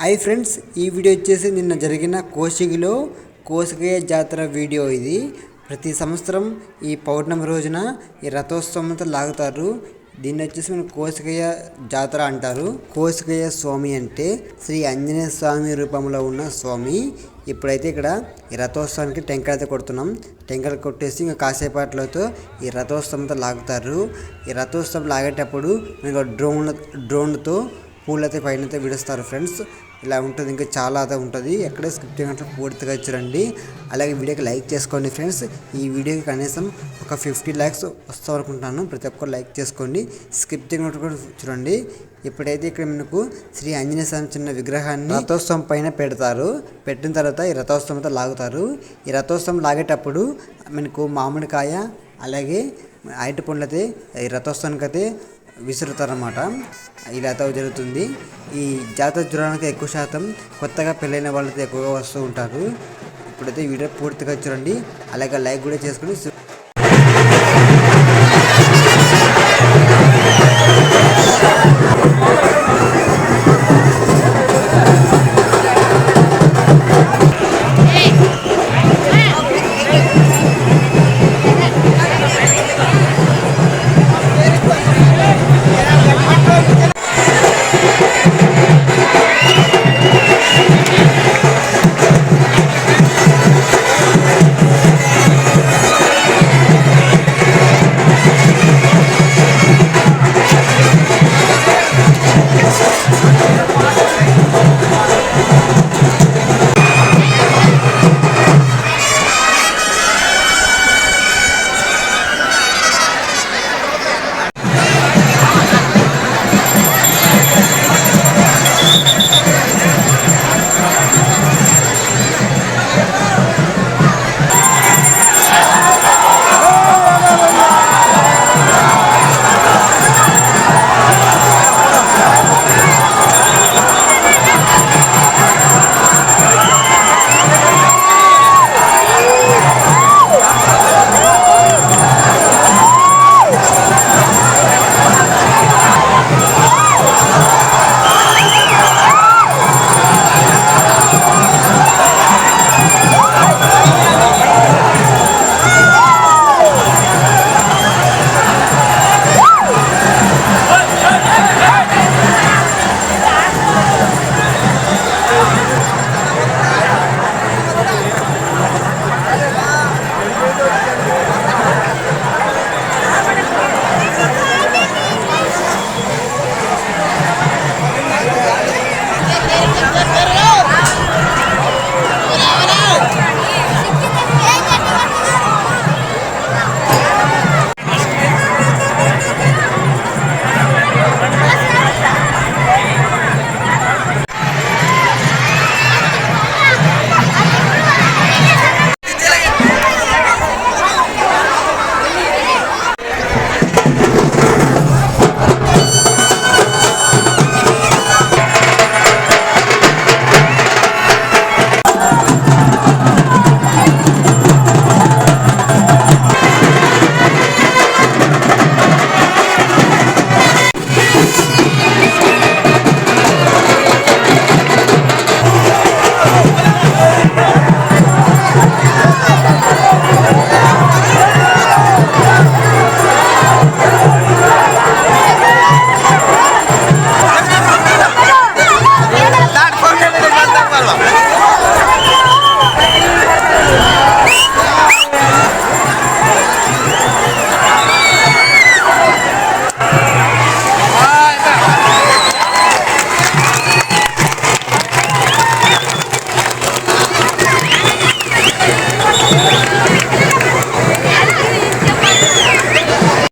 Hi friends, ఈ video వచ్చేసి నిన్న జరిగిన కోసిగయ్య జాతర వీడియో. ఇది ప్రతి సంవత్సరం ఈ పౌర్ణమి రోజున ఈ రథోత్సవంతో లాగుతారు. దీన్ని వచ్చేసి మనం కోసిగయ్య జాతర అంటారు. కోసిగయ్య స్వామి అంటే శ్రీ ఆంజనేయ స్వామి రూపంలో ఉన్న స్వామి. ఇప్పుడైతే ఇక్కడ ఈ రథోత్సవానికి టెంకాయతో కొడుతున్నాం. టెంకాయలు కొట్టేసి ఇంకా కాసేపట్లతో ఈ రథోత్సవంతో లాగుతారు. ఈ రథోత్సవం లాగేటప్పుడు ఇంకా డ్రోన్తో పూలైతే పైన విడుస్తారు ఫ్రెండ్స్. ఇలా ఉంటుంది, ఇంకా చాలా అయితే ఉంటుంది. ఎక్కడే స్క్రిప్ట్ గంటలు పూర్తిగా చూడండి. అలాగే వీడియోకి లైక్ చేసుకోండి ఫ్రెండ్స్. ఈ వీడియోకి కనీసం ఒక 50 likes వస్తాం అనుకుంటున్నాను. ప్రతి ఒక్కరు లైక్ చేసుకోండి, స్క్రిప్ట్ కూడా చూడండి. ఇప్పుడైతే ఇక్కడ మనకు శ్రీ ఆంజనేయ స్వామి చిన్న విగ్రహాన్ని రథోత్సవం పైన పెడతారు. పెట్టిన తర్వాత ఈ రథోత్సవంతో లాగుతారు. ఈ రథోత్సవం లాగేటప్పుడు మనకు మామిడికాయ అలాగే అరటి పండ్లు అయితే ఈ రథోత్సవానికి అయితే విసురుతారన్నమాట. ఇలా జరుగుతుంది. ఈ జాతర చూడడానికి ఎక్కువ శాతం కొత్తగా పెళ్ళైన వాళ్ళతో ఎక్కువగా వస్తూ ఉంటారు. ఇప్పుడైతే వీడియో పూర్తిగా చూడండి, అలాగే లైక్ కూడా చేసుకుని